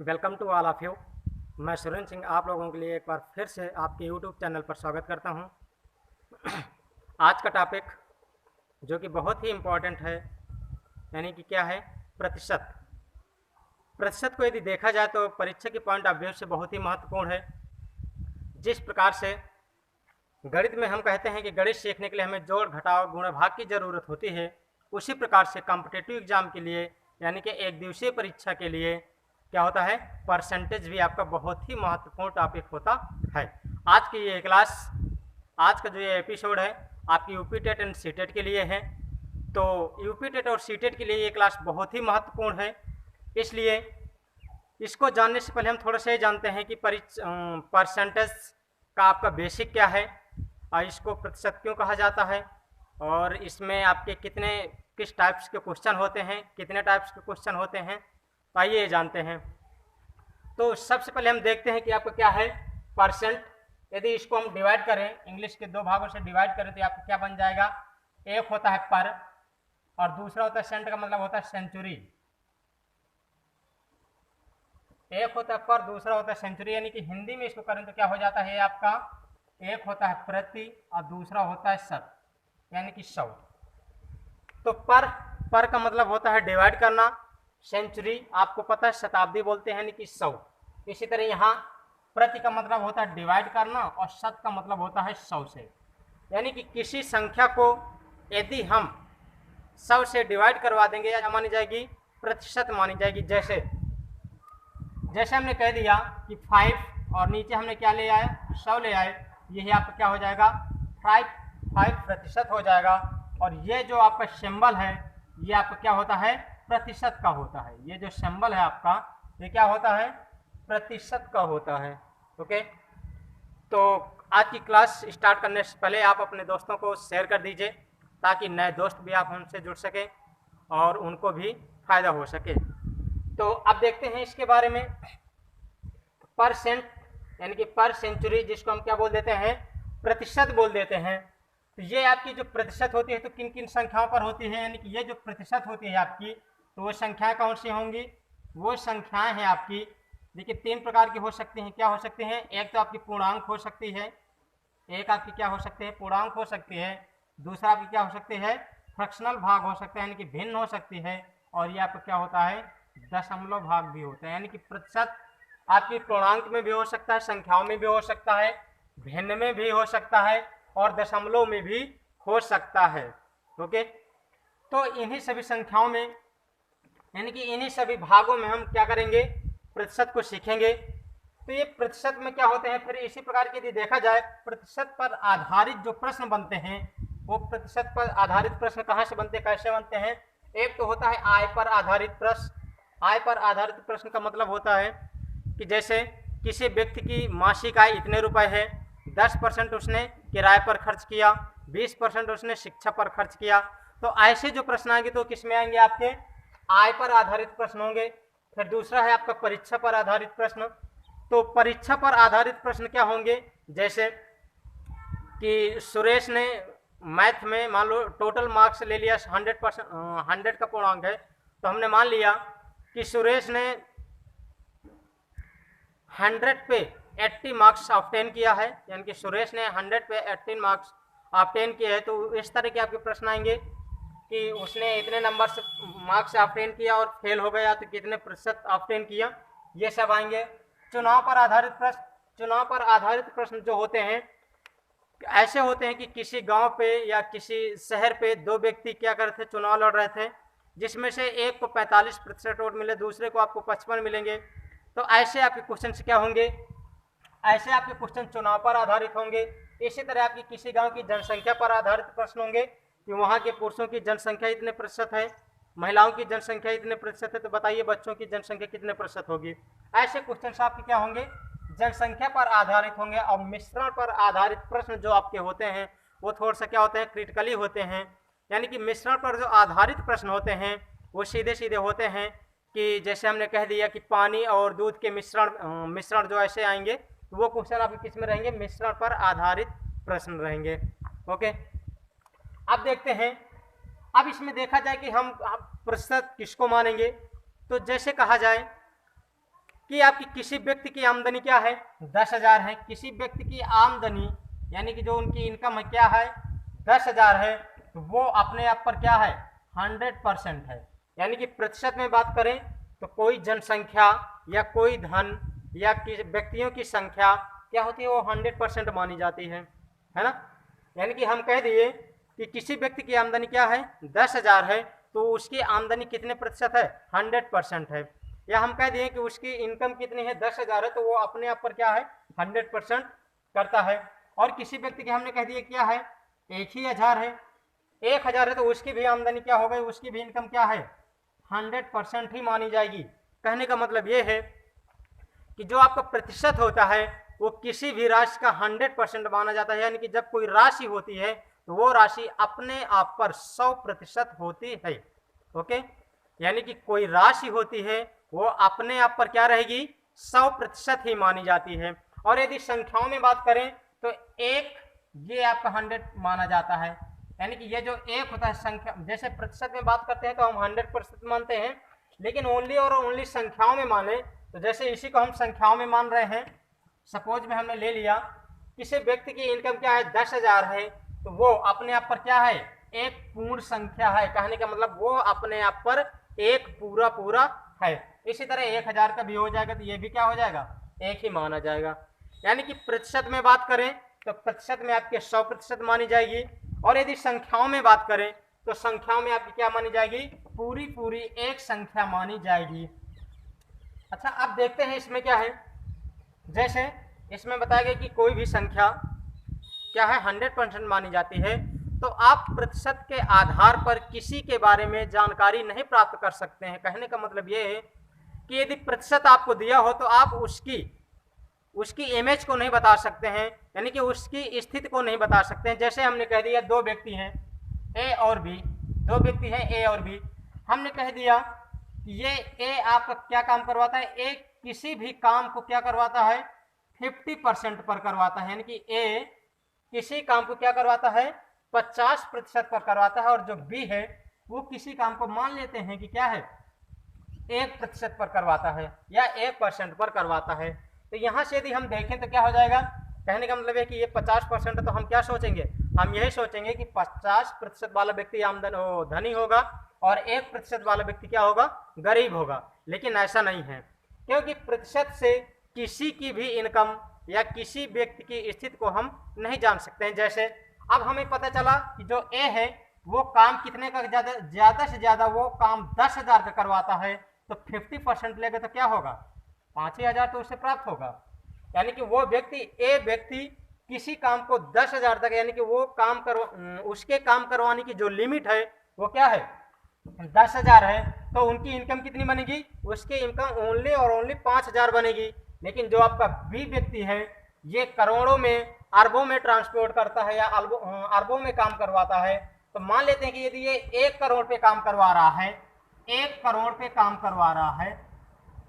Welcome to all of you. मैं सुरेंद्र सिंह आप लोगों के लिए एक बार फिर से आपके यूट्यूब चैनल पर स्वागत करता हूं। आज का टॉपिक जो कि बहुत ही इम्पोर्टेंट है, यानी कि क्या है, प्रतिशत। प्रतिशत को यदि देखा जाए तो परीक्षा के पॉइंट ऑफ व्यू से बहुत ही महत्वपूर्ण है। जिस प्रकार से गणित में हम कहते हैं कि गणित सीखने के लिए हमें जोड़ घटाव गुणा भाग की ज़रूरत होती है, उसी प्रकार से कॉम्पिटिटिव एग्जाम के लिए यानी कि एक दिवसीय परीक्षा के लिए क्या होता है, परसेंटेज भी आपका बहुत ही महत्वपूर्ण टॉपिक होता है। आज की ये क्लास, आज का जो ये एपिसोड है आपकी UP TET and C TET के लिए है। तो यूपी टेट और सी टेट के लिए ये क्लास बहुत ही महत्वपूर्ण है, इसलिए इसको जानने से पहले हम थोड़ा सा ये जानते हैं कि परसेंटेज का आपका बेसिक क्या है और इसको प्रतिशत क्यों कहा जाता है, और इसमें आपके किस टाइप्स के क्वेश्चन होते हैं, कितने टाइप्स के क्वेश्चन होते हैं, तो आइए जानते हैं। तो सबसे पहले हम देखते हैं कि आपका क्या है परसेंट। यदि इसको हम डिवाइड करें, इंग्लिश के दो भागों से डिवाइड करें तो आपको क्या बन जाएगा, एक होता है पर और दूसरा होता है सेंट, का मतलब होता है सेंचुरी। एक होता है पर, दूसरा होता है सेंचुरी, यानी कि हिंदी में इसको करें तो क्या हो जाता है, आपका एक होता है प्रति और दूसरा होता है शत, यानी कि 100। तो पर का मतलब होता है डिवाइड करना, सेंचुरी आपको पता है शताब्दी बोलते हैं, यानी कि 100। इसी तरह यहाँ प्रति का मतलब होता है डिवाइड करना और शत का मतलब होता है 100 से, यानी कि किसी संख्या को यदि हम 100 से डिवाइड करवा देंगे या मानी जाएगी, प्रतिशत मानी जाएगी। जैसे हमने कह दिया कि 5 और नीचे हमने क्या ले आए, 100 ले आए, यही आपका क्या हो जाएगा 5% हो जाएगा। और ये जो आपका सिंबल है ये आपका क्या होता है, प्रतिशत का होता है। ये जो सिंबल है आपका ये क्या होता है, प्रतिशत का होता है। ओके, तो आज की क्लास स्टार्ट करने से पहले आप अपने दोस्तों को शेयर कर दीजिए ताकि नए दोस्त भी आप हमसे जुड़ सकें और उनको भी फायदा हो सके। तो अब देखते हैं इसके बारे में। परसेंट यानी कि पर सेंचुरी, जिसको हम क्या बोल देते हैं, प्रतिशत बोल देते हैं। तो ये आपकी जो प्रतिशत होती है तो किन किन संख्याओं पर होती है, यानी कि ये जो प्रतिशत होती है आपकी, तो वो संख्याएं कौन सी होंगी, वो संख्याएं हैं आपकी, देखिए 3 प्रकार की हो सकती हैं। क्या हो सकती हैं, एक तो आपकी पूर्णांक हो सकती है, एक आपकी क्या हो सकती है, पूर्णांक हो सकती है। दूसरा आपकी क्या हो सकती है, फ्रैक्शनल भाग हो सकता है, यानी कि भिन्न हो सकती है। और ये आपका क्या होता है, दशमलव भाग भी होता है। यानी कि प्रतिशत आपकी पूर्णांक में भी हो सकता है, संख्याओं में भी हो सकता है, भिन्न में भी हो सकता है और दशमलव में भी हो सकता है। ओके, तो इन्हीं सभी संख्याओं में यानी कि इन्हीं सभी भागों में हम क्या करेंगे, प्रतिशत को सीखेंगे। तो ये प्रतिशत में क्या होते हैं, फिर इसी प्रकार के यदि देखा जाए प्रतिशत पर आधारित जो प्रश्न बनते हैं, वो प्रतिशत पर आधारित प्रश्न कहाँ से बनते हैं, कैसे बनते हैं। एक तो होता है आय पर आधारित प्रश्न। आय पर आधारित प्रश्न का मतलब होता है कि जैसे किसी व्यक्ति की मासिक आय इतने रुपए है, 10% उसने किराए पर खर्च किया, 20% उसने शिक्षा पर खर्च किया। तो ऐसे जो प्रश्न आएंगे तो किस में आएंगे, आपके आय पर आधारित प्रश्न होंगे। फिर दूसरा है आपका परीक्षा पर आधारित प्रश्न। तो परीक्षा पर आधारित प्रश्न क्या होंगे, जैसे कि सुरेश ने मैथ में मान लो टोटल मार्क्स ले लिया 100%, 100 का पूर्णांक है, तो हमने मान लिया कि सुरेश ने 100 पे 80 मार्क्स ऑब्टेन किया है, यानी कि सुरेश ने 100 पे 80 मार्क्स ऑब्टेन किए हैं। तो इस तरह के आपके प्रश्न आएंगे कि उसने इतने नंबर से मार्क्स ऑब्टेन किया और फेल हो गया तो कितने प्रतिशत ऑब्टेन किया, ये सब आएंगे। चुनाव पर आधारित प्रश्न, चुनाव पर आधारित प्रश्न जो होते हैं ऐसे होते हैं कि किसी गांव पे या किसी शहर पे 2 व्यक्ति क्या कर रहे थे, चुनाव लड़ रहे थे, जिसमें से एक को 45% वोट मिले, दूसरे को आपको 55 मिलेंगे। तो ऐसे आपके क्वेश्चन क्या होंगे, ऐसे आपके क्वेश्चन चुनाव पर आधारित होंगे। इसी तरह आपकी किसी गांव की जनसंख्या पर आधारित प्रश्न होंगे कि वहाँ के पुरुषों की जनसंख्या इतने प्रतिशत है, महिलाओं की जनसंख्या इतने प्रतिशत है, तो बताइए बच्चों की जनसंख्या कितने प्रतिशत होगी। ऐसे क्वेश्चन आपके क्या होंगे, जनसंख्या पर आधारित होंगे। और मिश्रण पर आधारित प्रश्न जो आपके होते हैं वो थोड़ा सा क्या होते हैं, क्रिटिकली होते हैं। यानी कि मिश्रण पर जो आधारित प्रश्न होते हैं वो सीधे सीधे होते हैं कि जैसे हमने कह दिया कि पानी और दूध के मिश्रण जो ऐसे आएंगे, तो वो क्वेश्चन आपके किस में रहेंगे, मिश्रण पर आधारित प्रश्न रहेंगे। ओके, अब देखते हैं, अब इसमें देखा जाए कि हम प्रतिशत किसको मानेंगे। तो जैसे कहा जाए कि आपकी किसी व्यक्ति की आमदनी क्या है 10,000 है, किसी व्यक्ति की आमदनी यानी कि जो उनकी इनकम है क्या है 10,000 है, तो वो अपने आप पर क्या है 100% है। यानी कि प्रतिशत में बात करें तो कोई जनसंख्या या कोई धन या व्यक्तियों की संख्या क्या होती है वो 100% मानी जाती है ना। यानी कि हम कह दिए कि किसी व्यक्ति की आमदनी क्या है 10,000 है, तो उसकी आमदनी कितने प्रतिशत है 100% है। या हम कह दिए कि उसकी इनकम कितनी है 10,000 है, तो वो अपने आप पर क्या है 100% करता है। और किसी व्यक्ति की हमने कह दिया क्या है 1,000 है, 1,000 है, तो उसकी भी आमदनी क्या हो गई, उसकी भी इनकम क्या है 100% ही मानी जाएगी। कहने का मतलब ये है कि जो आपका प्रतिशत होता है वो किसी भी राशि का 100% माना जाता है। यानी कि जब कोई राशि होती है तो वो राशि अपने आप पर 100% होती है। ओके, यानी कि कोई राशि होती है वो अपने आप पर क्या रहेगी 100% ही मानी जाती है। और यदि संख्याओं में बात करें तो एक ये आपका 100 माना जाता है। यानी कि ये जो एक होता है संख्या, जैसे प्रतिशत में बात करते हैं तो हम 100% मानते हैं, लेकिन ओनली और ओनली संख्याओं में माने तो जैसे इसी को हम संख्याओं में मान रहे हैं। सपोज में हमने ले लिया किसी व्यक्ति की इनकम क्या है 10,000 है, तो वो अपने आप पर क्या है एक पूर्ण संख्या है। कहने का मतलब वो अपने आप पर एक पूरा है। इसी तरह 1,000 का भी हो जाएगा तो ये भी क्या हो जाएगा एक ही माना जाएगा। यानी कि प्रतिशत में बात करें तो प्रतिशत में आपके 100% मानी जाएगी, और यदि संख्याओं में बात करें तो संख्याओं में आपकी क्या मानी जाएगी पूरी एक संख्या मानी जाएगी। अच्छा, अब देखते हैं इसमें क्या है। जैसे इसमें बताया गया कि कोई भी संख्या क्या है 100% मानी जाती है, तो आप प्रतिशत के आधार पर किसी के बारे में जानकारी नहीं प्राप्त कर सकते हैं। कहने का मतलब ये है कि यदि प्रतिशत आपको दिया हो तो आप उसकी इमेज को नहीं बता सकते हैं, यानी कि उसकी स्थिति को नहीं बता सकते हैं। जैसे हमने कह दिया दो व्यक्ति हैं ए और बी, दो व्यक्ति हैं ए और बी, हमने कह दिया कि ये ए आपका क्या काम करवाता है, ए किसी भी काम को क्या करवाता है 50% पर करवाता है। यानी कि ए किसी काम को क्या करवाता है 50% पर करवाता है, और जो बी है वो किसी काम को मान लेते हैं कि क्या है 1% पर करवाता है या 1% पर करवाता है। तो यहाँ से यदि हम देखें तो क्या हो जाएगा, कहने का मतलब है कि ये 50% है, तो हम क्या सोचेंगे, हम यही सोचेंगे कि 50% वाला व्यक्ति आमदन धनी होगा और 1% वाला व्यक्ति क्या होगा गरीब होगा। लेकिन ऐसा नहीं है, क्योंकि प्रतिशत से किसी की भी इनकम या किसी व्यक्ति की स्थिति को हम नहीं जान सकते हैं। जैसे अब हमें पता चला कि जो ए है वो काम कितने का ज्यादा से ज्यादा वो काम 10,000 का करवाता है, तो 50% लेगा तो क्या होगा 5,000 तो उससे प्राप्त होगा। यानी कि वो व्यक्ति किसी काम को 10,000 तक, यानी कि वो उसके काम करवाने की जो लिमिट है वो क्या है 10,000 है, तो उनकी इनकम कितनी बनेगी, उसकी इनकम ओनली और ओनली 5,000 बनेगी। लेकिन जो आपका बी व्यक्ति है ये करोड़ों में अरबों में ट्रांसपोर्ट करता है या अरबों में काम करवाता है। तो मान लेते हैं कि यदि ये 1 करोड़ पे काम करवा रहा है, 1 करोड़ पे काम करवा रहा है,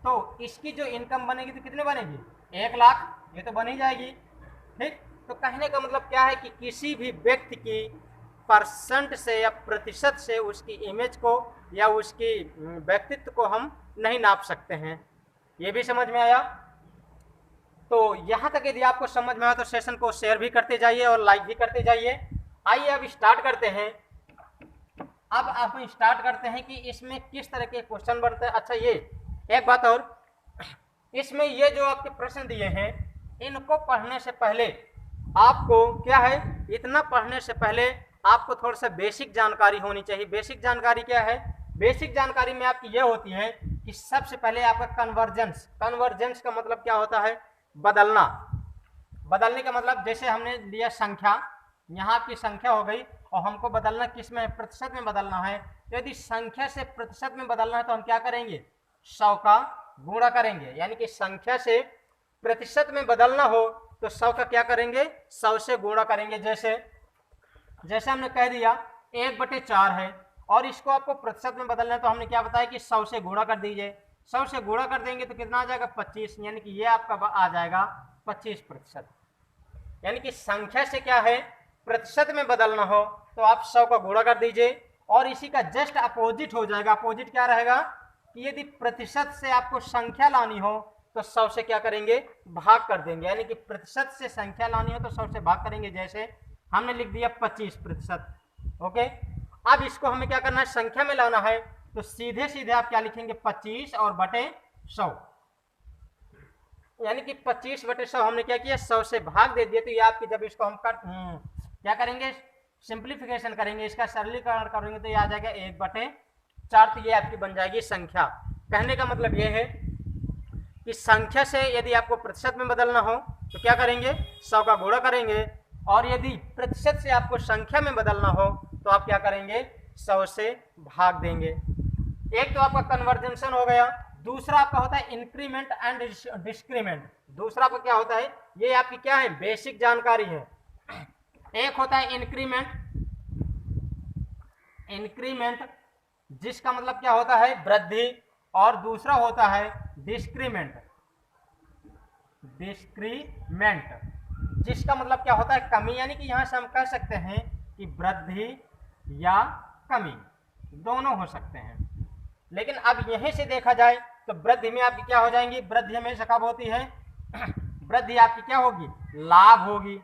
तो इसकी जो इनकम बनेगी तो कितने बनेगी 1 लाख, ये तो बन ही जाएगी। ठीक, तो कहने का मतलब क्या है कि किसी भी व्यक्ति की परसेंट से या प्रतिशत से उसकी इमेज को या उसकी व्यक्तित्व को हम नहीं नाप सकते हैं। ये भी समझ में आया। तो यहाँ तक यदि आपको समझ में आया तो सेशन को शेयर भी करते जाइए और लाइक भी करते जाइए। आइए अब स्टार्ट करते हैं। अब हम स्टार्ट करते हैं कि इसमें किस तरह के क्वेश्चन बनते हैं। अच्छा, ये एक बात और, इसमें ये जो आपके प्रश्न दिए हैं इनको पढ़ने से पहले आपको क्या है, इतना पढ़ने से पहले आपको थोड़ा सा बेसिक जानकारी होनी चाहिए। बेसिक जानकारी क्या है, बेसिक जानकारी में आपकी ये होती है कि सबसे पहले आपका कन्वर्जेंस का मतलब क्या होता है, बदलना। बदलने का मतलब जैसे हमने लिया संख्या, यहाँ आपकी संख्या हो गई और हमको बदलना किस में, प्रतिशत में बदलना है। तो यदि संख्या से प्रतिशत में बदलना है तो हम क्या करेंगे 100 का गुणा करेंगे। यानी कि संख्या से प्रतिशत में बदलना हो तो 100 का क्या करेंगे 100 से गुणा करेंगे। जैसे हमने कह दिया 1/4 है और इसको आपको प्रतिशत में बदलना है, तो हमने क्या बताया कि 100 से गुणा कर दीजिए। 100 से गुणा कर देंगे तो कितना आ जाएगा 25, यानी कि ये आपका आ जाएगा 25%। यानी कि संख्या से क्या है प्रतिशत में बदलना हो तो आप 100 का गुणा कर दीजिए, और इसी का जस्ट अपोजिट हो जाएगा। अपोजिट क्या रहेगा कि यदि प्रतिशत से आपको संख्या लानी हो तो 100 से क्या करेंगे, भाग कर देंगे, यानी कि प्रतिशत से संख्या लानी हो तो 100 से भाग करेंगे। जैसे हमने लिख दिया 25%। ओके, अब इसको हमें क्या करना है, संख्या में लाना है, तो सीधे सीधे आप क्या लिखेंगे, 25 और बटे 100, यानी कि 25 बटे 100 हमने क्या किया, 100 से भाग दे दिया। तो ये आपकी जब इसको हम क्या करेंगे, सिंप्लीफिकेशन करेंगे, इसका सरलीकरण करेंगे तो ये आ जाएगा 1/4। तो ये आपकी बन जाएगी संख्या। कहने का मतलब ये है कि संख्या से यदि आपको प्रतिशत में बदलना हो तो क्या करेंगे, 100 का गुणा करेंगे, और यदि प्रतिशत से आपको संख्या में बदलना हो तो आप क्या करेंगे, 100 से भाग देंगे। एक तो आपका कन्वर्जेंशन हो गया। दूसरा आपका होता है इंक्रीमेंट एंड डिस्क्रीमेंट। दूसरा आपका क्या होता है, ये आपकी क्या है, बेसिक जानकारी है। एक होता है इंक्रीमेंट, इंक्रीमेंट जिसका मतलब क्या होता है, वृद्धि, और दूसरा होता है डिस्क्रीमेंट, डिस्क्रीमेंट जिसका मतलब क्या होता है, कमी, यानी कि यहां से हम कह सकते हैं कि वृद्धि या कमी दोनों हो सकते हैं। लेकिन अब यहीं से देखा जाए तो वृद्धि में आपकी क्या हो जाएंगी, वृद्धि हमेशा कब होती है, वृद्धि आपकी क्या होगी, लाभ होगी।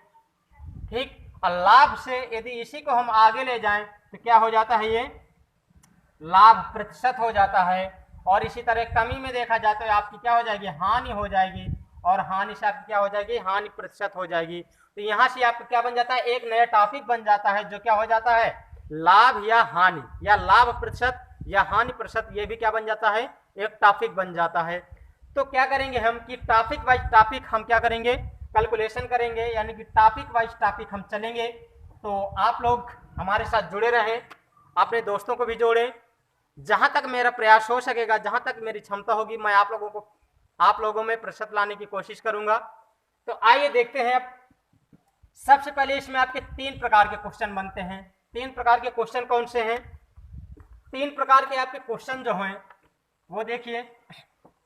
ठीक, और लाभ से यदि इसी को हम आगे ले जाएं तो क्या हो जाता है, ये लाभ प्रतिशत हो जाता है। और इसी तरह कमी में देखा जाए तो आपकी क्या हो जाएगी, हानि हो जाएगी, और हानि से आपकी क्या हो जाएगी, हानि प्रतिशत हो जाएगी। तो यहाँ से आपको क्या बन जाता है, एक नया टॉपिक बन जाता है जो क्या हो जाता है, लाभ या हानि, या लाभ प्रतिशत या हानि प्रतिशत, ये भी क्या बन जाता है, एक टॉपिक बन जाता है। तो क्या करेंगे हम कि टॉपिक वाइज टॉपिक हम क्या करेंगे, कैलकुलेशन करेंगे, यानी कि टॉपिक वाइज टॉपिक हम चलेंगे। तो आप लोग हमारे साथ जुड़े रहें, अपने दोस्तों को भी जोड़ें। जहां तक मेरा प्रयास हो सकेगा, जहां तक मेरी क्षमता होगी, मैं आप लोगों में प्रतिशत लाने की कोशिश करूंगा। तो आइए देखते हैं। अब सबसे पहले इसमें आपके 3 प्रकार के क्वेश्चन बनते हैं। 3 प्रकार के क्वेश्चन कौन से हैं, 3 प्रकार के आपके क्वेश्चन जो हैं वो देखिए।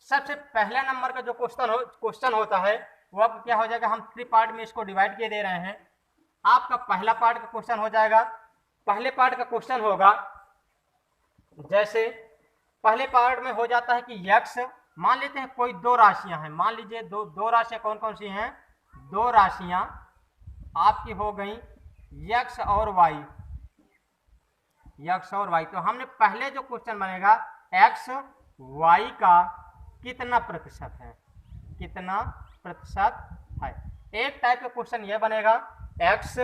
सबसे पहला नंबर का जो क्वेश्चन होता है वो आपको क्या हो जाएगा, हम 3 पार्ट में इसको डिवाइड किए दे रहे हैं। आपका पहला पार्ट का क्वेश्चन हो जाएगा, पहले पार्ट का क्वेश्चन होगा, जैसे पहले पार्ट में हो जाता है कि यक्स, मान लेते हैं कोई 2 राशियां हैं, मान लीजिए दो राशियां कौन कौन सी हैं, 2 राशियां आपकी हो गई यक्स और वाई, यक्स और वाई। तो हमने पहले जो क्वेश्चन बनेगा, एक्स वाई का कितना प्रतिशत है, कितना प्रतिशत है। एक टाइप का क्वेश्चन यह बनेगा, एक्स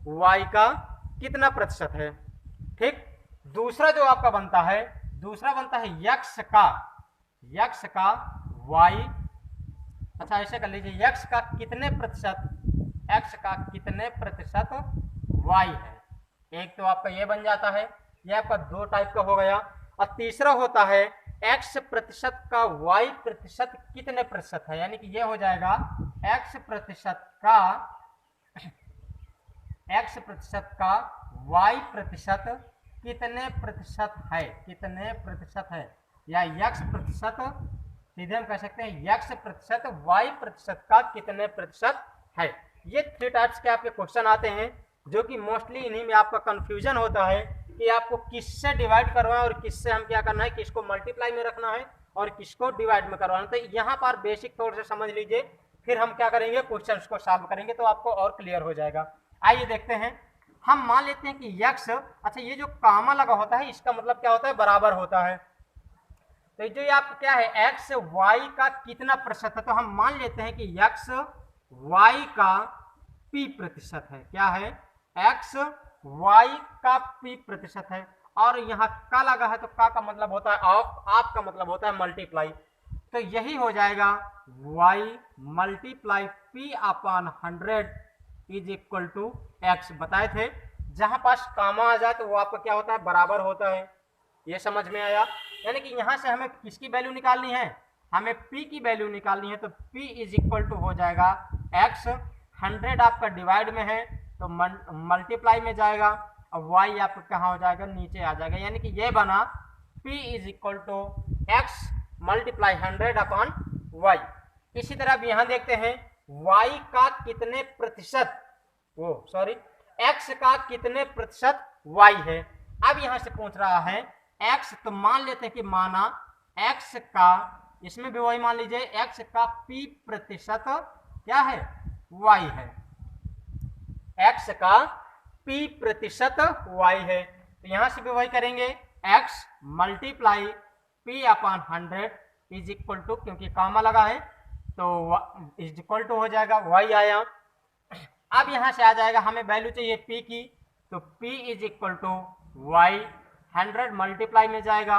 वाई का कितना प्रतिशत है। ठीक, दूसरा जो आपका बनता है, दूसरा बनता है यक्स का वाई, अच्छा ऐसे कर लीजिए, यक्स का कितने प्रतिशत, एक्स का कितने प्रतिशत वाई है। एक तो आपका ये बन जाता है, ये आपका 2 टाइप का हो गया। और तीसरा होता है एक्स प्रतिशत का वाई प्रतिशत कितने प्रतिशत है, यानी कि ये हो जाएगा एक्स प्रतिशत का वाई प्रतिशत कितने प्रतिशत है, कितने प्रतिशत है, या यक्स प्रतिशत, सीधे हम कह सकते हैं यक्स प्रतिशत वाई प्रतिशत का कितने प्रतिशत है। ये 3 टाइप्स के आपके क्वेश्चन आते हैं, जो कि मोस्टली इन्हीं में आपका कंफ्यूजन होता है कि आपको किससे डिवाइड करवाएं और किससे हम क्या करना है, किसको मल्टीप्लाई में रखना है और किसको डिवाइड में करवाना। तो यहाँ पर बेसिक तौर से समझ लीजिए, फिर हम क्या करेंगे, क्वेश्चन को सॉल्व करेंगे तो आपको और क्लियर हो जाएगा। आइए देखते हैं। हम मान लेते हैं कि यक्स, अच्छा ये जो कामा लगा होता है इसका मतलब क्या होता है, बराबर होता है। तो जो ये आपका क्या है, एक्स वाई का कितना प्रतिशत है, तो हम मान लेते हैं कि एक्स वाई का पी प्रतिशत है। क्या है, एक्स वाई का पी प्रतिशत है। और यहाँ का लगा है तो का मतलब होता है ऑफ, आप का मतलब होता है मल्टीप्लाई। तो यही हो जाएगा y multiply p upon 100 is equal to x. बताए थे जहां पास कामा आ जाए तो वो आपका क्या होता है, बराबर होता है। ये समझ में आया, यानी कि यहां से हमें किसकी वैल्यू निकालनी है, हमें p की वैल्यू निकालनी है। तो p इज इक्वल टू हो जाएगा x, 100 आपका डिवाइड में है तो मल्टीप्लाई में जाएगा, और y आपका कहाँ हो जाएगा, नीचे आ जाएगा। यानी कि ये बना p is equal to x multiply 100 upon y। इसी तरह अब यहाँ देखते हैं y का कितने प्रतिशत, x का कितने प्रतिशत y है। अब यहाँ से पूछ रहा है x, तो मान लेते हैं कि माना x का इसमें भी वही मान लीजिए x का p प्रतिशत क्या है, y है, x का p प्रतिशत y है। तो यहां से भी वही करेंगे, x multiply p upon 100 is equal to, क्योंकि कामा लगा है तो इज इक्वल टू हो जाएगा y आया। अब यहां से आ जाएगा, हमें वैल्यू चाहिए p की, तो p is equal to y, 100 multiply में जाएगा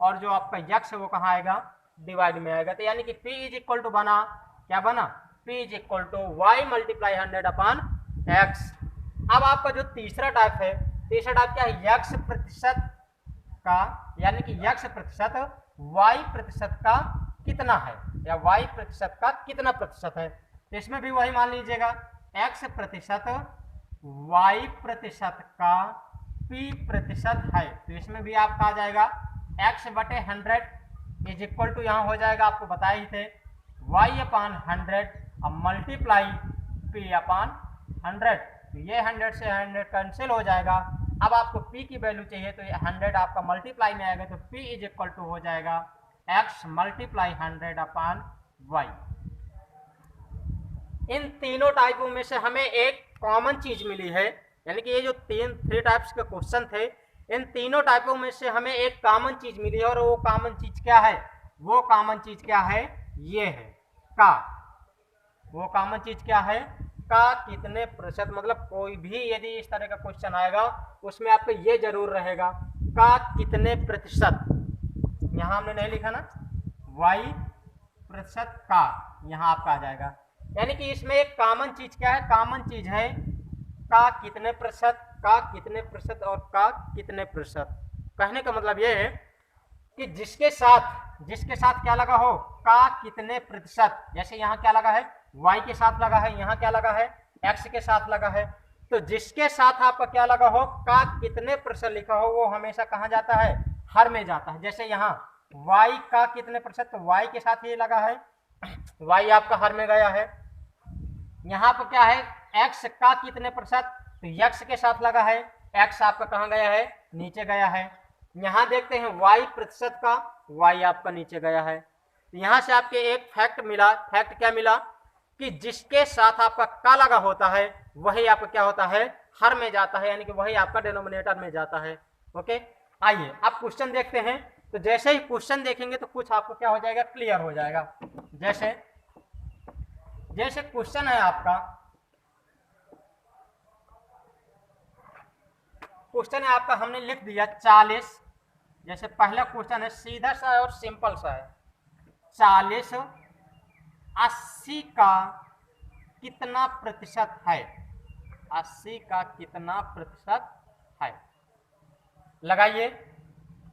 और जो आपका x है वो कहाँ आएगा, डिवाइड में आएगा। तो यानी कि p इज इक्वल टू बना, क्या बना, p is equal to y multiply 100 upon x। अब आपका जो तीसरा टाइप है, तीसरा टाइप क्या है, x प्रतिशत का, यानी कि x प्रतिशत y प्रतिशत का कितना है, या y प्रतिशत का कितना प्रतिशत है। तो इसमें भी वही मान लीजिएगा, x प्रतिशत y प्रतिशत का p प्रतिशत है। तो इसमें भी आपका आ जाएगा x बटे 100 इज इक्वल टू, यहाँ हो जाएगा आपको बताए ही थे, y अपान 100 अब मल्टीप्लाई p अपान 100। तो ये 100 से 100 कैंसिल हो जाएगा। अब आपको p की वैल्यू चाहिए तो ये 100 आपका मल्टीप्लाई में आएगा, तो p इज इक्वल टू हो जाएगा x मल्टीप्लाई 100 अपान y। इन तीनों टाइपों में से हमें एक कॉमन चीज मिली है, यानी कि ये जो थ्री टाइप्स के क्वेश्चन थे, इन तीनों टाइपों में से हमें एक कॉमन चीज मिली है। और वो कॉमन चीज क्या है, वो कॉमन चीज क्या है, ये है का। वो कॉमन चीज क्या है, का कितने प्रतिशत, मतलब कोई भी यदि इस तरह का क्वेश्चन आएगा उसमें आपको ये जरूर रहेगा, का कितने प्रतिशत। यहाँ हमने नहीं लिखा ना, y प्रतिशत का, यहाँ आपका आ जाएगा। यानी कि इसमें एक कॉमन चीज क्या है, कॉमन चीज है का कितने प्रतिशत, का कितने प्रतिशत और का कितने प्रतिशत। कहने का मतलब ये है कि जिसके साथ क्या लगा हो, का कितने प्रतिशत, जैसे यहाँ क्या लगा है, y के साथ लगा है, यहाँ क्या लगा है, x के साथ लगा है। तो जिसके साथ आपका क्या लगा हो, का कितने प्रतिशत लिखा हो, वो हमेशा कहाँ जाता है, हर में जाता है। जैसे यहाँ y का कितने प्रतिशत, तो y के साथ ये लगा है, y आपका हर में गया है। यहाँ पर क्या है, x का कितने प्रतिशत, तो x के साथ लगा है, x आपका कहाँ गया है, नीचे गया है। यहाँ देखते हैं y प्रतिशत का, y आपका नीचे गया है। तो यहाँ से आपके एक फैक्ट मिला, फैक्ट क्या मिला, कि जिसके साथ आपका का लगा होता है वही आपका क्या होता है, हर में जाता है, यानी कि वही आपका डिनोमिनेटर में जाता है। ओके, आइए अब क्वेश्चन देखते हैं। तो जैसे ही क्वेश्चन देखेंगे तो कुछ आपको क्या हो जाएगा, क्लियर हो जाएगा। जैसे क्वेश्चन है आपका, क्वेश्चन है आपका, हमने लिख दिया 40। जैसे पहला क्वेश्चन है, सीधा सा है और सिंपल सा है, 40 80 का कितना प्रतिशत है, 80 का कितना प्रतिशत है। लगाइए,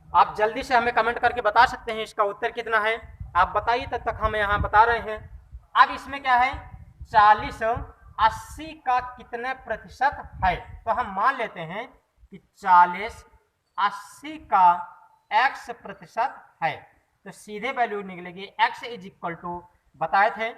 आप जल्दी से हमें कमेंट करके बता सकते हैं इसका उत्तर कितना है, आप बताइए, तब तक हम यहाँ बता रहे हैं। अब इसमें क्या है, 40 80 का कितने प्रतिशत है, तो हम मान लेते हैं कि 40 80 का x प्रतिशत है। तो सीधे वैल्यू निकलेगी x इज इक्वल टू, बताए थे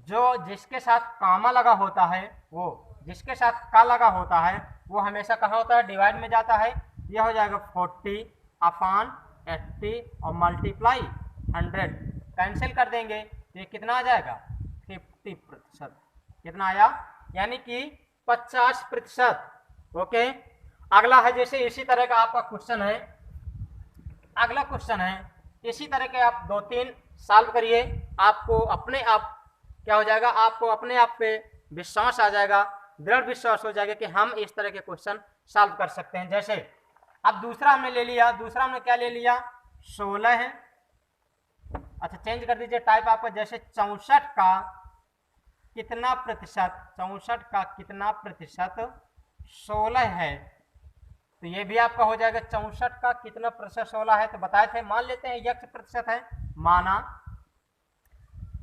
जो जिसके साथ कामा लगा होता है, वो जिसके साथ का लगा होता है वो हमेशा कहाँ होता है, डिवाइड में जाता है। यह हो जाएगा 40 अपान 80 और मल्टीप्लाई 100, कैंसिल कर देंगे तो ये कितना आ जाएगा, 50%। कितना आया, यानी कि 50%। ओके, अगला है, जैसे इसी तरह का आपका क्वेश्चन है, अगला क्वेश्चन है इसी तरह के आप 2-3 सॉल्व करिए, आपको अपने आप क्या हो जाएगा, आपको अपने आप पे विश्वास आ जाएगा, दृढ़ विश्वास हो जाएगा कि हम इस तरह के क्वेश्चन सॉल्व कर सकते हैं। जैसे अब दूसरा हमने ले लिया, दूसरा हमने क्या ले लिया, 16 है। अच्छा, चेंज कर दीजिए टाइप आपका, जैसे 64 का कितना प्रतिशत, 64 का कितना प्रतिशत 16 है। तो ये भी आपका हो जाएगा 64 का कितना प्रतिशत 16 है। तो बताए थे, मान लेते हैं x प्रतिशत है, माना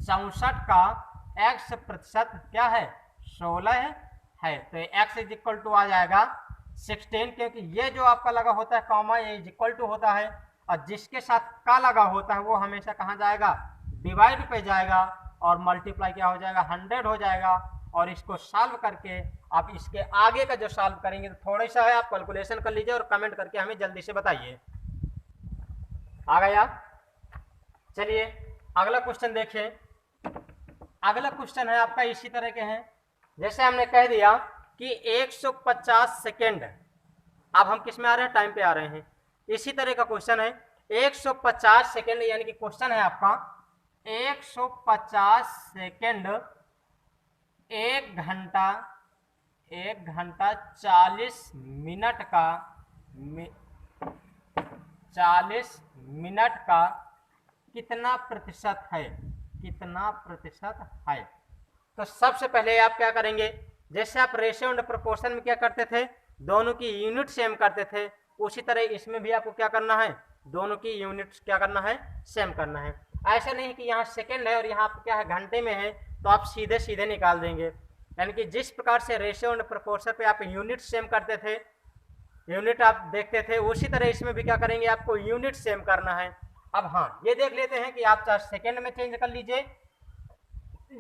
64 का x प्रतिशत क्या है, 16 है। तो x इज इक्वल टू आ जाएगा 16, क्योंकि ये जो आपका लगा होता है कॉमा, ये इज इक्वल टू होता है, और जिसके साथ का लगा होता है वो हमेशा कहाँ जाएगा, डिवाइड पे जाएगा, और मल्टीप्लाई क्या हो जाएगा, 100 हो जाएगा। और इसको सॉल्व करके आप इसके आगे का जो सॉल्व करेंगे तो थोड़ा सा है, आप कैलकुलेशन कर लीजिए और कमेंट करके हमें जल्दी से बताइए। आ गया, चलिए अगला क्वेश्चन देखिए। अगला क्वेश्चन है आपका इसी तरह के हैं, जैसे हमने कह दिया कि 150 सेकेंड, अब हम किस में आ रहे हैं, टाइम पे आ रहे हैं। इसी तरह का क्वेश्चन है 150 सेकेंड, यानी कि क्वेश्चन है आपका 150 सेकेंड 1 घंटा 40 मिनट का 40 मिनट का कितना प्रतिशत है, कितना प्रतिशत है। तो सबसे पहले आप क्या करेंगे, जैसे आप रेशियो एंड प्रोपोर्शन में क्या करते थे, दोनों की यूनिट सेम करते थे, उसी तरह इसमें भी आपको क्या करना है, दोनों की यूनिट क्या करना है, सेम करना है। ऐसा नहीं कि यहाँ सेकंड है और यहाँ क्या है घंटे में है, तो आप सीधे सीधे निकाल देंगे। यानी कि जिस प्रकार से रेशियो एंड प्रोपोर्शन पे आप यूनिट सेम करते थे, यूनिट आप देखते थे, उसी तरह इसमें भी क्या करेंगे, आपको यूनिट सेम करना है। अब हाँ ये देख लेते हैं कि आप चाहे सेकेंड में चेंज कर लीजिए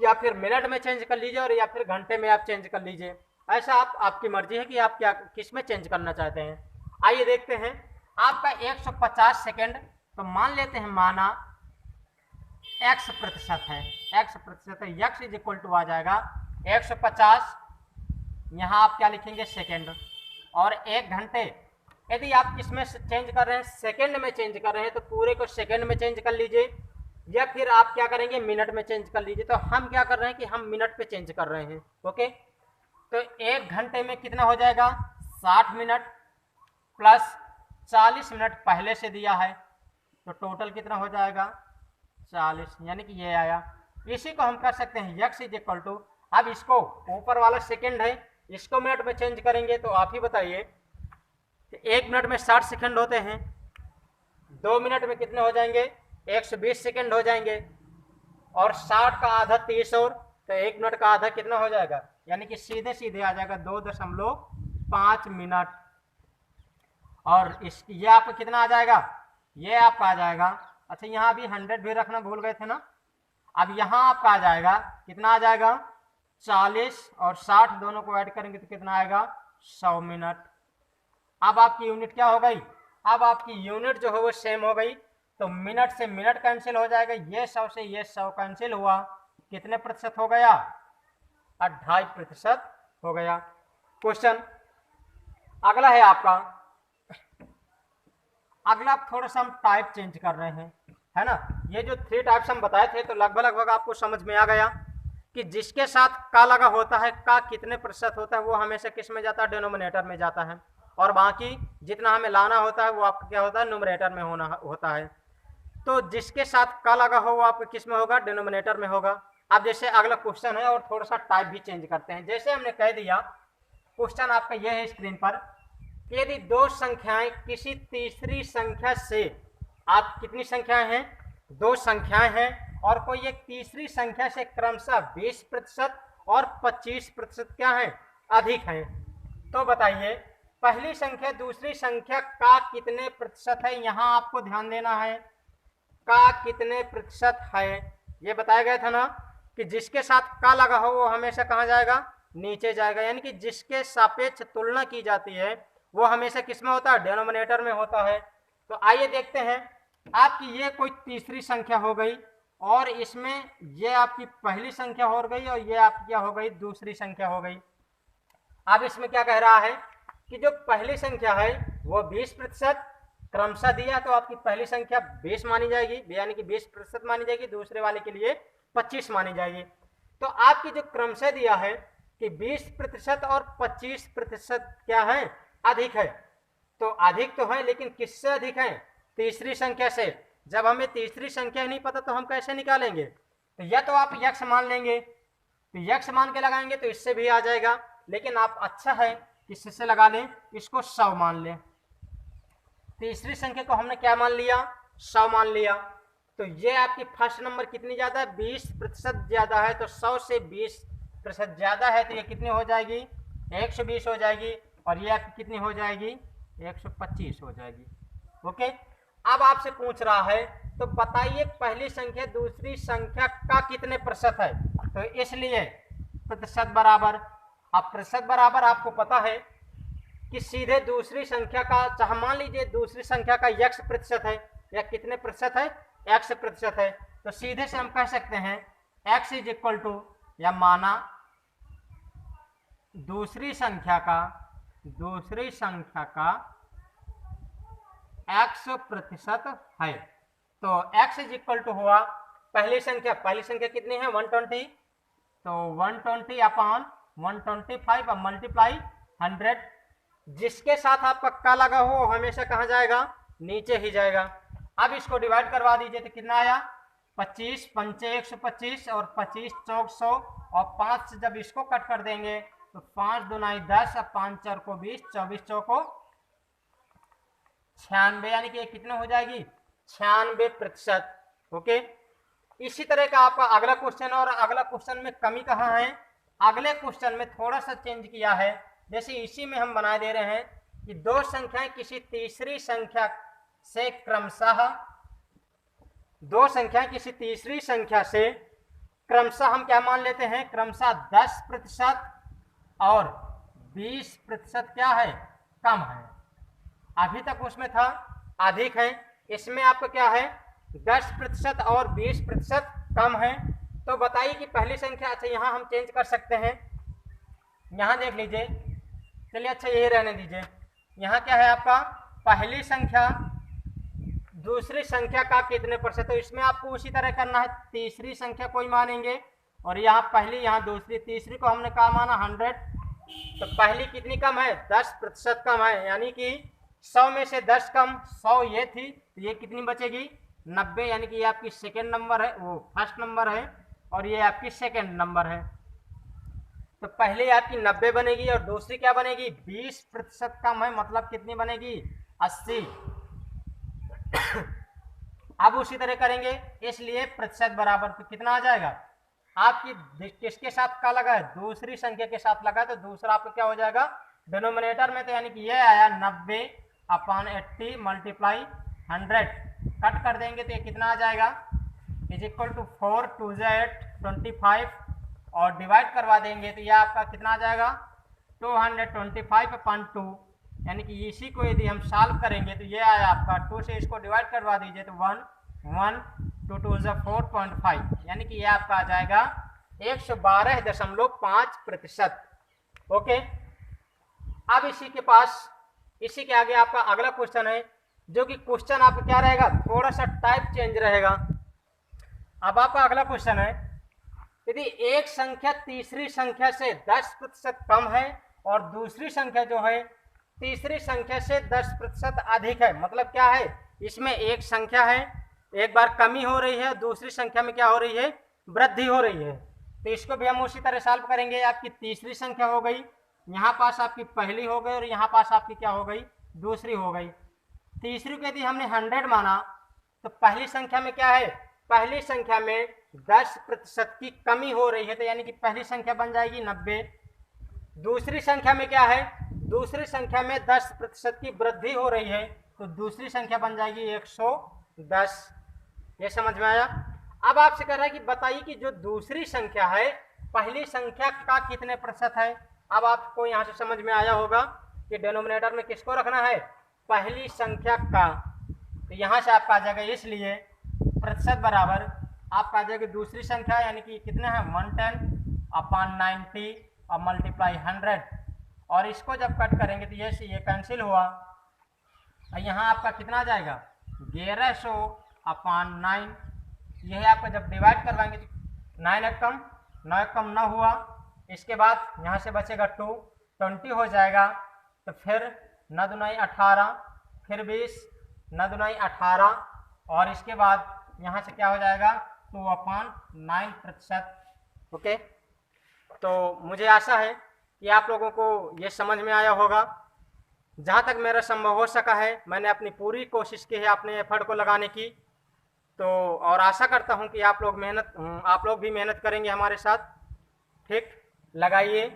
या फिर मिनट में चेंज कर लीजिए और या फिर घंटे में आप चेंज कर लीजिए, ऐसा आपकी मर्जी है कि आप क्या किस में चेंज करना चाहते हैं। आइए देखते हैं आपका 150 सेकेंड, तो मान लेते हैं माना x प्रतिशत है, x प्रतिशत है, x इज इक्वल टू आ जाएगा 150, यहाँ आप क्या लिखेंगे सेकेंड, और 1 घंटे यदि आप किसमें चेंज कर रहे हैं, सेकेंड में चेंज कर रहे हैं, तो पूरे को सेकेंड में चेंज कर लीजिए या फिर आप क्या करेंगे मिनट में चेंज कर लीजिए। तो हम क्या कर रहे हैं कि हम मिनट पे चेंज कर रहे हैं। ओके, तो 1 घंटे में कितना हो जाएगा, 60 मिनट प्लस 40 मिनट पहले से दिया है, तो टोटल कितना हो जाएगा 40, यानी कि ये आया। इसी को हम कर सकते हैं x इज इक्वल टू, अब इसको ऊपर वाला सेकेंड है, इसको मिनट में चेंज करेंगे, तो आप ही बताइए 1 मिनट में 60 सेकंड होते हैं, 2 मिनट में कितने हो जाएंगे 120 सेकंड हो जाएंगे, और 60 का आधा 30 और, तो 1 मिनट का आधा कितना हो जाएगा, यानी कि सीधे सीधे आ जाएगा 2.5 मिनट। और इस ये आपको कितना आ जाएगा, ये आपका आ जाएगा, अच्छा यहाँ भी 100 भी रखना भूल गए थे ना, अब यहाँ आपका आ जाएगा कितना आ जाएगा 40 और 60 दोनों को ऐड करेंगे तो कितना आएगा 100 मिनट। अब आपकी यूनिट क्या हो गई, अब आपकी यूनिट जो है वो सेम हो गई, तो मिनट से मिनट कैंसिल हो जाएगा, ये 100 से ये 100 कैंसिल हुआ, कितने प्रतिशत हो गया 2.5% हो गया। क्वेश्चन अगला है आपका, अगला थोड़ा सा हम टाइप चेंज कर रहे हैं, है ना। ये जो 3 टाइप्स हम बताए थे, तो लगभग आपको समझ में आ गया कि जिसके साथ का लगा होता है, का कितने प्रतिशत होता है, वो हमेशा किस में जाता है, डिनोमिनेटर में जाता है, और बाकी जितना हमें लाना होता है वो आपका क्या होता है, न्यूमरेटर में होता है। तो जिसके साथ का लगा हो वो आपका किस में होगा, डिनोमिनेटर में होगा। अब जैसे अगला क्वेश्चन है और थोड़ा सा टाइप भी चेंज करते हैं। जैसे हमने कह दिया क्वेश्चन आपका यह है स्क्रीन पर, यदि 2 संख्याएं किसी तीसरी संख्या से, आप कितनी संख्याएं हैं, 2 संख्याएं हैं, और कोई एक तीसरी संख्या से क्रमशः 20% और 25% क्या है, अधिक है, तो बताइए पहली संख्या दूसरी संख्या का कितने प्रतिशत है। यहाँ आपको ध्यान देना है का कितने प्रतिशत है, ये बताया गया था ना कि जिसके साथ का लगा हो वो हमेशा कहाँ जाएगा, नीचे जाएगा, यानी कि जिसके सापेक्ष तुलना की जाती है वो हमेशा किस में होता है, डिनोमिनेटर में होता है। तो आइए देखते हैं, आपकी ये कोई तीसरी संख्या हो गई और इसमें ये आपकी पहली संख्या हो गई और ये आपकी क्या हो गई, दूसरी संख्या हो गई। अब इसमें क्या कह रहा है कि जो पहली संख्या है वो 20% क्रमशः दिया, तो आपकी पहली संख्या 20 मानी जाएगी, यानी कि 20% मानी जाएगी, दूसरे वाले के लिए 25 मानी जाएगी। तो आपकी जो क्रमशः दिया है कि 20% और 25% क्या है, अधिक है, तो अधिक तो है लेकिन किससे अधिक है, तीसरी संख्या से। जब हमें तीसरी संख्या नहीं पता तो हम कैसे निकालेंगे, तो या तो आप यक्ष मान लेंगे, तो यक्ष मान के लगाएंगे तो इससे भी आ जाएगा, लेकिन आप अच्छा है किससे लगा लें, इसको 100 मान लें। तीसरी संख्या को हमने क्या मान लिया, 100 मान लिया, तो ये आपकी फर्स्ट नंबर कितनी ज़्यादा है, 20% ज़्यादा है, तो 100 से 20% ज़्यादा है, तो ये कितनी हो जाएगी, 120 हो जाएगी, और ये आपकी कितनी हो जाएगी, 125 हो जाएगी। ओके, अब आपसे पूछ रहा है तो बताइए पहली संख्या दूसरी संख्या का कितने प्रतिशत है, तो इसलिए प्रतिशत बराबर, अब प्रतिशत बराबर आपको पता है कि सीधे दूसरी संख्या का, चाहे मान लीजिए दूसरी संख्या का x प्रतिशत है, या कितने प्रतिशत है, x प्रतिशत है, तो सीधे से हम कह सकते हैं x इज इक्वल टू, या माना दूसरी संख्या का x प्रतिशत है। तो x इज इक्वल टू हुआ पहली संख्या कितनी है 120, तो 120 अपॉन 125 और मल्टीप्लाई 100, जिसके साथ आपका का लगा हो हमेशा कहाँ जाएगा, नीचे ही जाएगा। अब इसको डिवाइड करवा दीजिए तो कितना आया 25 पंचे 125 और 25 चौक 100 और 5 से जब इसको कट कर देंगे तो 5 दूनाई 10 और 5 4 को 20, 24 चौको 96, यानी कि कितने हो जाएगी 96%। ओके, इसी तरह का आपका अगला क्वेश्चन, और अगला क्वेश्चन में कमी कहाँ है, अगले क्वेश्चन में थोड़ा सा चेंज किया है। जैसे इसी में हम बना दे रहे हैं कि दो संख्याएं किसी तीसरी संख्या से क्रमशः हम क्या मान लेते हैं, क्रमशः 10% और 20% क्या है, कम है। अभी तक उसमें था अधिक है, इसमें आपका क्या है 10% और 20% कम है। तो बताइए कि पहली संख्या, अच्छा यहाँ हम चेंज कर सकते हैं, यहाँ देख लीजिए, चलिए अच्छा यही रहने दीजिए। यहाँ क्या है आपका पहली संख्या दूसरी संख्या का कितने प्रतिशत, तो इसमें आपको उसी तरह करना है, तीसरी संख्या कोई मानेंगे और यहाँ पहली यहाँ दूसरी, तीसरी को हमने कहा माना 100, तो पहली कितनी कम है 10% कम है, यानी कि 100 में से 10 कम 100 ये थी, तो ये कितनी बचेगी 90, यानी कि ये आपकी सेकेंड नंबर है, वो फर्स्ट नंबर है और ये आपकी सेकेंड नंबर है। तो पहले आपकी 90 बनेगी और दूसरी क्या बनेगी 20% कम है, मतलब कितनी बनेगी 80। अब उसी तरह करेंगे, इसलिए प्रतिशत बराबर तो कितना आ जाएगा, आपकी किसके साथ का लगा है, दूसरी संख्या के साथ लगा है, तो दूसरा आपका क्या हो जाएगा डिनोमिनेटर में, तो यानी कि ये आया 90/80 मल्टीप्लाई 100, कट कर देंगे तो ये कितना आ जाएगा इज इक्वल टू 4 2 8 25 और डिवाइड करवा देंगे तो ये आपका कितना आ जाएगा 225/2, यानी कि इसी को यदि हम सॉल्व करेंगे तो ये आया आपका 2 से इसको डिवाइड करवा दीजिए तो 1 1 2 2 4.5, यानी कि ये आपका आ जाएगा 112.5%। ओके, अब इसी के आगे आपका अगला क्वेश्चन है, जो कि क्वेश्चन आपका क्या रहेगा, थोड़ा सा टाइप चेंज रहेगा। अब आपका अगला क्वेश्चन है, यदि एक संख्या तीसरी संख्या से 10% कम है और दूसरी संख्या जो है तीसरी संख्या से 10% अधिक है, मतलब क्या है, इसमें एक संख्या है, एक बार कमी हो रही है, दूसरी संख्या में क्या हो रही है, वृद्धि हो रही है। तो इसको भी हम उसी तरह सॉल्व करेंगे। आपकी तीसरी संख्या हो गई, यहाँ पास आपकी पहली हो गई और यहाँ पास आपकी क्या हो गई, दूसरी हो गई। तीसरी को यदि हमने 100 माना तो पहली संख्या में क्या है, पहली संख्या में 10% की कमी हो रही है, तो यानी कि पहली संख्या बन जाएगी 90। दूसरी संख्या में क्या है, दूसरी संख्या में 10% की वृद्धि हो रही है, तो दूसरी संख्या बन जाएगी 110। ये समझ में आया। अब आपसे कह रहा है कि बताइए कि जो दूसरी संख्या है पहली संख्या का कितने प्रतिशत है। अब आपको यहाँ से समझ में आया होगा कि डिनोमिनेटर में किसको रखना है, पहली संख्या का, तो यहाँ से आपका आ जाएगा, इसलिए प्रतिशत बराबर आपका आ जाएगा दूसरी संख्या, यानी कि कितने हैं 110/90 और मल्टीप्लाई 100, और इसको जब कट करेंगे तो ये कैंसिल हुआ, और यहाँ आपका कितना आ जाएगा 1100/9। यह आपका जब डिवाइड करवाएंगे तो 9 कम 9 हुआ, इसके बाद यहाँ से बचेगा 2 20 हो जाएगा, तो फिर 9 दूनी 18, फिर 20 9 दूनी 18, और इसके बाद यहाँ से क्या हो जाएगा 2/9%। ओके, तो मुझे आशा है कि आप लोगों को ये समझ में आया होगा। जहाँ तक मेरा संभव हो सका है मैंने अपनी पूरी कोशिश की है अपने एफर्ट को लगाने की, तो और आशा करता हूँ कि आप लोग भी मेहनत करेंगे हमारे साथ। ठीक, लगाइए,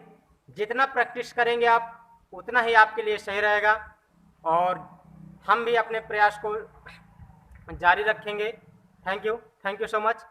जितना प्रैक्टिस करेंगे आप उतना ही आपके लिए सही रहेगा, और हम भी अपने प्रयास को जारी रखेंगे। Thank you so much.